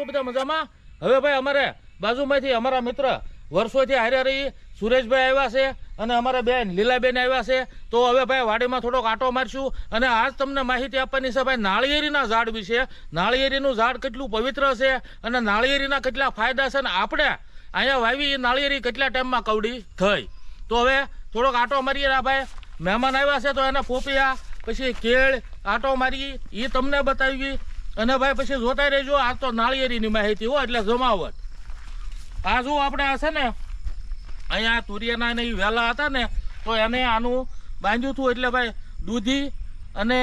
છો બધા મજામાં? હવે ભાઈ અમારે બાજુમાંથી અમારા મિત્ર વર્ષોથી હારે રહી સુરેશભાઈ આવ્યા છે અને અમારા બેન લીલાબેન આવ્યા છે. તો હવે ભાઈ વાડીમાં થોડોક આંટો મારશું અને આજ તમને માહિતી આપવાની છે ભાઈ નાળિયેરીના ઝાડ વિશે. નાળિયેરીનું ઝાડ કેટલું પવિત્ર છે અને નાળિયેરીના કેટલા ફાયદા છે અને આપણે અહીંયા વાવી નાળિયેરી કેટલા ટાઈમમાં કવડી થઈ. તો હવે થોડોક આંટો મારીએ. ભાઈ મહેમાન આવ્યા છે તો એને પોપિયા પછી કેળ આંટો મારી એ તમને બતાવી અને ભાઈ પછી જોતા રહેજો. આ તો નાળિયેરીની માહિતી હોય એટલે જમાવટ. આ જો આપણે આ છે ને અહીંયા તુરિયાના ને વહેલા હતા ને તો એને આનું બાંધ્યું હતું એટલે ભાઈ દૂધી અને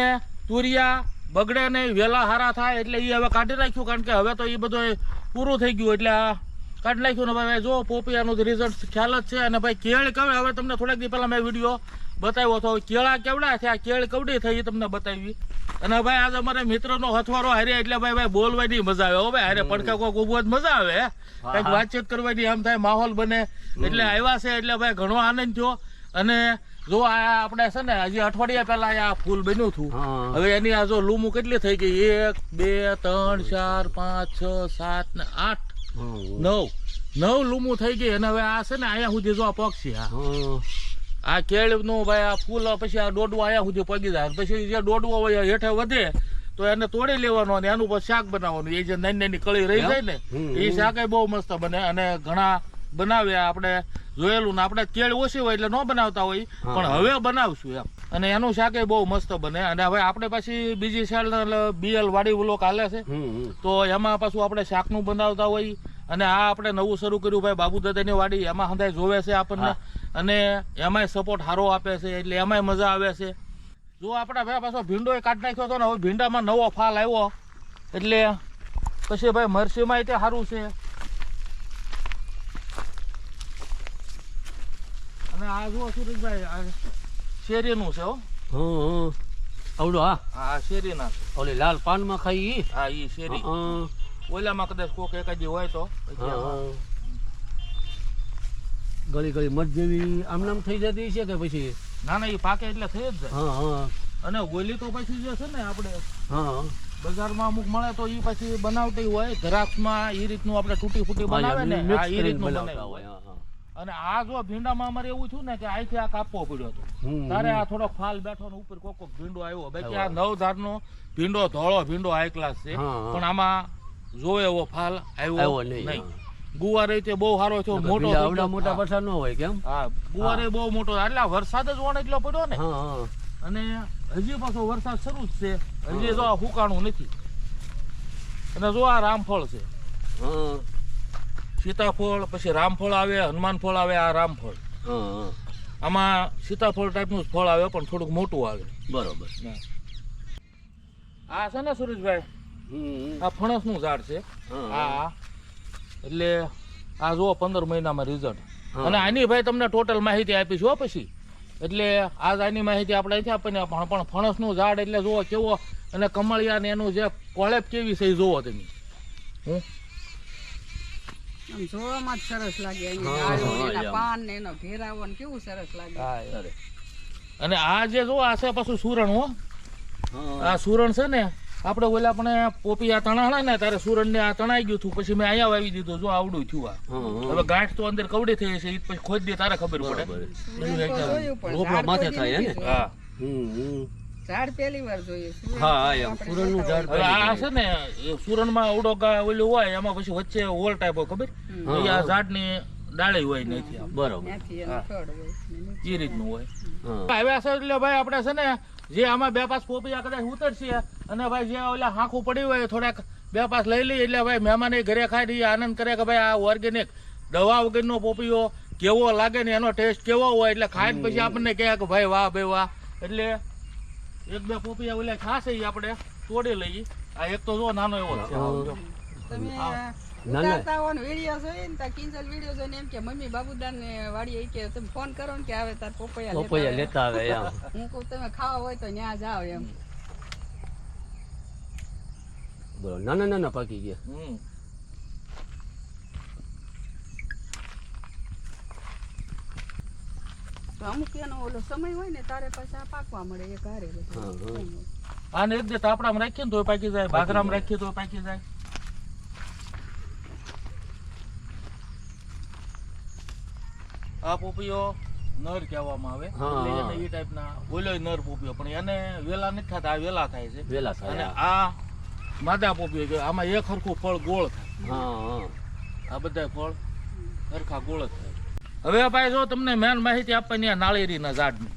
તુરિયા બગડે ને વહેલા હારા થાય એટલે એ હવે કાઢી નાખ્યું કારણ કે હવે તો એ બધું પૂરું થઈ ગયું એટલે આ કાઢી નાખ્યું ને ભાઈ જો પોપિયાનું રિઝલ્ટ ખ્યાલ જ છે. અને ભાઈ કેળ કેવડે હવે તમને થોડાક દી પહેલાં મેં વિડીયો બતાવ્યો હતો કેળા કેવડા થયા કેળ કવડી થઈ એ તમને બતાવી. અને ભાઈ આજે અમારે મિત્રનો હથવારો હારે એટલે ભાઈ બોલવાની મજા આવે. હવે હારે પડખે કોક ઉભો જ મજા આવે કંઈક વાતચીત કરવાની આમ થાય માહોલ બને એટલે આવ્યા છે એટલે ભાઈ ઘણો આનંદ થયો. અને જો આ આપણે છે ને હજી અઠવાડિયા પહેલા આ ફૂલ બન્યું હતું. હવે એની આ જો લૂમું કેટલી થઈ ગઈ 1 2 3 4 5 6 7 ને 8 9 લૂમું થઈ ગઈ. અને હવે આ છે ને અહીંયા સુધી જો આ પક્ષી આ કેળનું ભાઈ આ ફૂલ પછી આ દોડવો અહીંયા સુધી પગી જાય પછી જે દોડવો હોય હેઠે વધે તો એને તોડી લેવાનો અને એનું પછી શાક બનાવવાનું. એ જે નાની નાની કળી રહી જાય ને એ શાક બહુ મસ્ત બને અને ઘણા બનાવ્યા આપણે જોયેલું ને આપણે કેળ ઓછી હોય એટલે ન બનાવતા હોય પણ હવે બનાવશું એમ. અને એનું શાક બહુ મસ્ત બને. અને હવે આપણે પાછી બીજી સાઈડ BL વાડી વ્લોગ હાલે છે તો એમાં પાછું આપણે શાકનું બનાવતા હોય. અને આ આપણે નવું શરૂ કર્યું ભાઈ બાબુ દાદાની વાડી એમાં હંધાય જોવે છે આપણને અને એમાંય સપોર્ટ સારો આપે છે એટલે એમાંય મજા આવે છે. જો આપણે ભાઈ પાછો ભીંડો કાઢી નાખ્યો હતો ને હવે ભીંડામાં નવો ફાલ આવ્યો એટલે પછી ભાઈ મરસીમાં તે સારું છે. અને આ જુઓ સુરેશભાઈ આ શેરીનું છે આવડો હા શેરીના છે. ઓલી લાલ પાનમાં ખાઈ હા ઈ શેરી ઓલામાં કદાચ કોક એકાદી હોય તો ગળી ગળી મધ જેવી આમ નામ થઈ જતી છે કે પછી ના ના એ પાકે એટલે થઈ જ જાય. અને ગોલી તો પછી જે છે ને આપણે બજારમાં અમુક મળે તો એ પછી બનાવતી હોય ઘરાકમાં એ રીતનું આપણે તૂટી ફૂટી બનાવે ને એ રીતનું બનાવતા હોય. અને આ જો ભીંડામાં અમારે એવું થયું ને કે અહીંથી આ કાપવો પડ્યો હતો તારે આ થોડો ફાલ બેઠો ને ઉપર કોક ભીંડો આવ્યો. બાકી આ 9 ધારનો ભીંડો ધોળો ભીંડો હાઈ ક્લાસ છે પણ આમાં જોવે એવો ફાલ આવ્યો નહીં. ગુવારે તે બહુ સારો થયો મોટો આવડા મોટા પછા ન હોય કેમ. હા ગુવારે બહુ મોટો એટલે વરસાદ જ વણ એટલો પડ્યો ને અને હજી પાછો વરસાદ શરૂ જ છે હજી જો ફૂકાણું નથી. અને જો આ રામફળ છે સીતાફળ પછી રામફળ આવે હનુમાન ફળ આવે. આ રામફળ આમાં સીતાફળ ટાઈપનું ફળ આવે પણ થોડુંક મોટું આવે. બરોબર. આ છે ને સુરેશભાઈ આ ફણસનું ઝાડ છે આ એટલે આ જુઓ 15 મહિનામાં રિઝલ્ટ. અને આની ભાઈ તમને ટોટલ માહિતી આપીશ હો પછી એટલે આજ આની માહિતી આપણે અહીંથી આપીને પણ ફણસનું ઝાડ એટલે જુઓ કેવો અને કમળિયા ને એનું જે કોળેપ કેવી છે એ જુઓ તમે. જોવામાં જ સરસ લાગે એના પાન ને એનો ઘેરાવો ને કેવું સરસ લાગે. અને આ જે જો આ છે પાછું સુરણ હો આ સુરણ છે ને આપણે ઓલા પણ પોપિયા તણાણા ને ત્યારે સુરણ ને આ તણાઈ ગયું હતું પછી મેં અહીંયા વાવી દીધું જો આવડું થયું. આ હવે ગાંઠ તો અંદર કવડી થઈ છે પછી ખોદ દે તારે ખબર પડે માથે થાય ને. હા ઝાડ પહેલી વાર જોઈએ. હા સુરણનું ઝાડ આ છે ને સુરણમાં આવડો ઓલું હોય એમાં પછી વચ્ચે હોલ ટાઈપ હોય ખબર આ ઝાડની ડાળી હોય નથી. બરોબર એ રીતનું હોય. હવે એટલે ભાઈ આપણે છે ને જે આમાં 2-5 પોપિયા કદાચ ઉતરશે અને ભાઈ જે ઓલા હાંખું પડ્યું હોય થોડાક 2-5 લઈ લઈએ એટલે ભાઈ મહેમાન ઘરે ખાઈ આનંદ કરે કે ભાઈ આ ઓર્ગેનિક દવા વગરનો પોપિયો કેવો લાગે ને એનો ટેસ્ટ કેવો હોય એટલે ખાઈને પછી આપણને કહે કે ભાઈ વાહ. એટલે 1-2 પોપિયા ઓલા ખાશે એ આપણે તોડી લઈએ. આ એક તો જો નાનો એવો છે. ઉતારતા હોય ને વિડીયો જોઈ ને ત્યાં કિંજલ વિડીયો જોઈને એમ કે મમ્મી બાબુદાન ને વાડી કે તમે ફોન કરો ને કે આવે તાર પોપૈયા લેતા આવે એમ. હું કહું તમે ખાવા હોય તો ત્યાં જાવ એમ. બરોબર. નાના પાકી ગયા. તો અમુક એનો ઓલો સમય હોય ને તારે પાછા પાકવા મળે એ ઘરે. આને એક દે તાપડામાં રાખીએ ને તો પાકી જાય બાજરામાં રાખીએ તો પાકી જાય. આ પોપીઓ નર કહેવામાં આવે હા, એટલે હા. એને એ ટાઈપના બોલ્યો નર પોપીઓ પણ એને વેલા નથી થતા આ વેલા થાય છે વેલા અને થાય આ માદા પોપીઓ કે આમાં એક હરખું ફળ ગોળ થાય હા હા આ બધા ફળ હરખા ગોળ જ થાય હવે ભાઈ જો તમને મેન માહિતી આપવાની આ નાળિયેરીના ઝાડની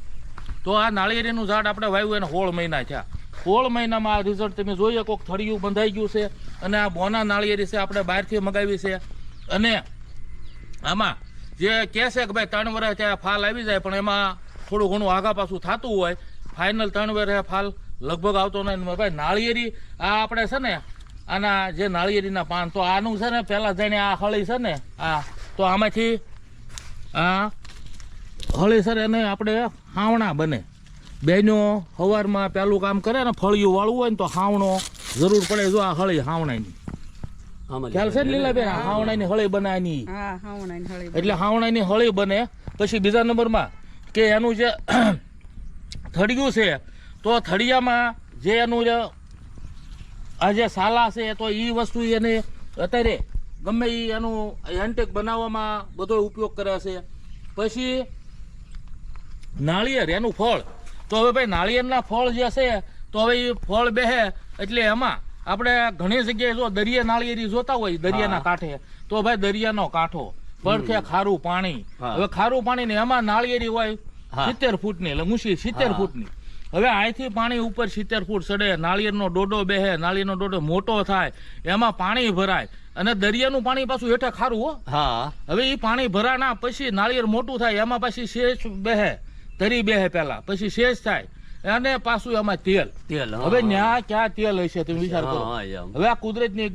તો આ નાળિયેરીનું ઝાડ આપણે વાવ્યું એને 16 મહિના થયા 16 મહિનામાં આ રિઝલ્ટ તમે જોઈએ કોઈક થળિયું બંધાઈ ગયું છે અને આ બોના નાળિયેરી છે આપણે બહારથી મગાવી છે અને આમાં જે કહે છે કે ભાઈ 3 વર્ષ ત્યાં ફાલ આવી જાય પણ એમાં થોડું ઘણું આગા પાછું થતું હોય ફાઇનલ 3 વર્ષે ફાલ લગભગ આવતો નહીં ભાઈ નાળિયેરી આ આપણે છે ને આના જે નાળિયેરીના પાન તો આનું છે ને પહેલાં જાણે આ હળી છે ને આ તો આમાંથી આ હળી સર એને આપણે હાવણા બને બેનો સવારમાં પહેલું કામ કરે ને ફળિયું વાળવું હોય ને તો હાવણો જરૂર પડે જો આ હળી હાવણાની આમાં ખ્યાલ છે ને લીલાબેન હાવણાની હળી બનાવવાની હા હાવણાની હળી એટલે હાવણાની હળી બને પછી બીજા નંબરમાં કે એનું જે થળિયું છે તો થળિયામાં જે એનું જે આ જે સાલા છે તો એ વસ્તુ એને અત્યારે ગમે એ એનું એન્ટેક બનાવવામાં બધો ઉપયોગ કરે છે પછી નાળિયેર એનું ફળ તો હવે ભાઈ નાળિયેરના ફળ જે છે તો હવે એ ફળ બેહે એટલે એમાં આપણે ઘણી જગ્યાએ જો દરિયા નાળિયેરી જોતા હોય દરિયાના કાંઠે તો ભાઈ દરિયાનો કાંઠો પડખે ખારું પાણી હા. હવે ખારું પાણી ને એમાં નાળિયેરી હોય હા. 70 ફૂટની એટલે મૂછી 70 હા. ફૂટની હવે અહીંથી પાણી ઉપર 70 ફૂટ ચડે નાળિયેરનો ડોડો બેહે નાળિયેરનો ડોડો મોટો થાય એમાં પાણી ભરાય અને દરિયાનું પાણી પાછું હેઠે ખારું હો હા હવે એ પાણી ભરાના પછી નાળિયેર મોટું થાય એમાં પછી શેષ બેહે તરી બેહે પહેલા પછી શેષ થાય અને પાછું એમાં તેલ તેલ હા, હવે હા. ન્યા ક્યાં તેલ હશે તમે વિચાર કરો હા, એમ. હવે આ કુદરતની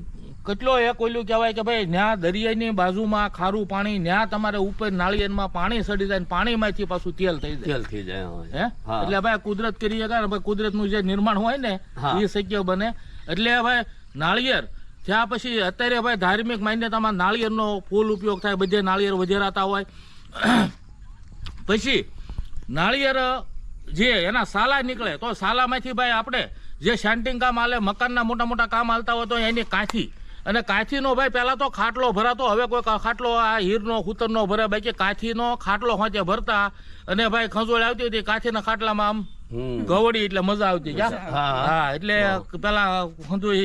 કેટલો એક ઓલું કહેવાય કે ભાઈ ન્યા દરિયાની બાજુમાં ખારું પાણી ન્યા તમારે ઉપર નાળિયેરમાં પાણી સડી જાય ને પાણીમાંથી પાછું તેલ થઈ જાય તેલ થઈ જાય હા. હે હા. એટલે ભાઈ કુદરત કરી શકાય ને ભાઈ કુદરતનું જે નિર્માણ હોય ને હા. એ શક્ય બને એટલે ભાઈ નાળિયેર ત્યાં પછી અત્યારે ભાઈ ધાર્મિક માન્યતામાં નાળિયેરનો ફૂલ ઉપયોગ થાય બધે નાળિયેર વધેરાતા હોય પછી નાળિયેર જે એના સાલા નીકળે તો સાલામાંથી ભાઈ આપણે જે શાંટિંગ કામ હાલે મકાનના મોટા મોટા કામ હાલતા હોય તો એની કાંથી અને કાંથીનો ભાઈ પહેલા તો ખાટલો ભરાતો હવે કોઈ ખાટલો આ હીરનો ખૂતરનો ભરે બાકી કાંથીનો ખાટલો હોંચે ભરતા અને ભાઈ ખંજોળ આવતી હતી કાંથીના ખાટલામાં આમ હમ. ગવડી એટલે મજા આવતી ક્યાં હા. હા એટલે પેલા ખંજોળ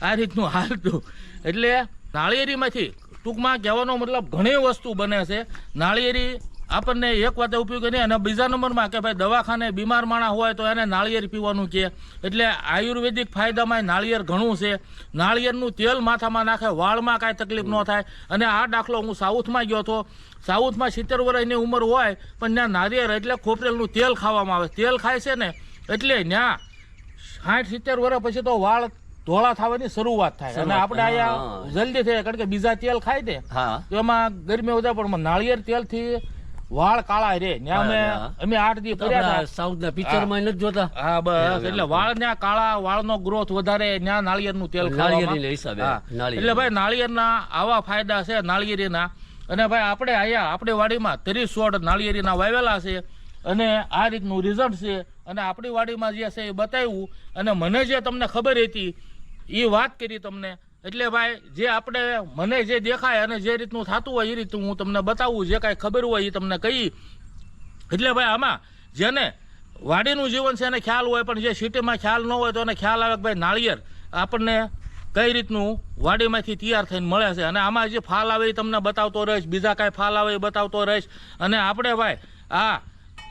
આ રીતનું હાલતું એટલે નાળિયેરીમાંથી ટૂંકમાં કહેવાનો મતલબ ઘણી વસ્તુ બને છે નાળિયેરી આપણને એક વાત ઉપયોગી નહીં અને બીજા નંબરમાં કે ભાઈ દવાખાને બીમાર માણસ હોય તો એને નાળિયેર પીવાનું કહે એટલે આયુર્વેદિક ફાયદામાં નાળિયેર ઘણું છે નાળિયેરનું તેલ માથામાં નાખે વાળમાં કાંઈ તકલીફ ન થાય અને આ દાખલો હું સાઉથમાં ગયો હતો સાઉથમાં 70 વર્ષની ઉંમર હોય પણ ત્યાં નાળિયેર એટલે ખોપરેલનું તેલ ખાવામાં આવે તેલ ખાય છે ને એટલે ત્યાં 60-70 વર્ષ પછી તો વાળ ધોળા થવાની શરૂઆત થાય અને આપણે અહીંયા જલ્દી થાય કારણ કે બીજા તેલ ખાય ને હા તો એમાં ગરમી વધારે પણ નાળિયેર તેલથી વાળ કાળા રે ત્યાં અમે 8 દી ફર્યા હતા સાઉથ ના પિક્ચર માં નથી જોતા હા બસ એટલે વાળ ત્યાં કાળા વાળનો ગ્રોથ વધારે ત્યાં નાળિયેરનું તેલ નાળિયેરીના હિસાબે નાળિયેર. એટલે ભાઈ નાળિયેરના આવા ફાયદા છે નાળિયેરીના અને ભાઈ આપણે અહીંયા આપણી વાડીમાં 30 છોડ નાળિયેરીના વાવેલા છે અને આ રીતનું રિઝલ્ટ છે અને આપણી વાડીમાં જે છે એ બતાવ્યું અને મને જે તમને ખબર હતી એ વાત કરી તમને એટલે ભાઈ જે આપણે મને જે દેખાય અને જે રીતનું થતું હોય એ રીતનું હું તમને બતાવું જે કાંઈ ખબર હોય એ તમને કહી એટલે ભાઈ આમાં જેને વાડીનું જીવન છે એને ખ્યાલ હોય પણ જે સિટીમાં ખ્યાલ ન હોય તો એને ખ્યાલ આવે કે ભાઈ નાળિયેર આપણને કઈ રીતનું વાડીમાંથી તૈયાર થઈને મળે છે અને આમાં જે ફાલ આવે એ તમને બતાવતો રહીશ બીજા કાંઈ ફાલ આવે એ બતાવતો રહીશ અને આપણે ભાઈ આ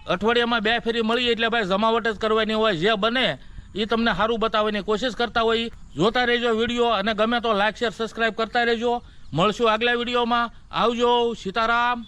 અઠવાડિયામાં 2 ફેરી મળીએ એટલે ભાઈ જમાવટ જ કરવાની હોય જે બને એ તમને સારું બતાવવાની કોશિશ કરતા હોય જોતા રહેજો વિડીયો અને ગમે તો લાઈક શેર સબસ્ક્રાઈબ કરતા રહેજો મળશું આગલા વિડીયોમાં આવજો સીતારામ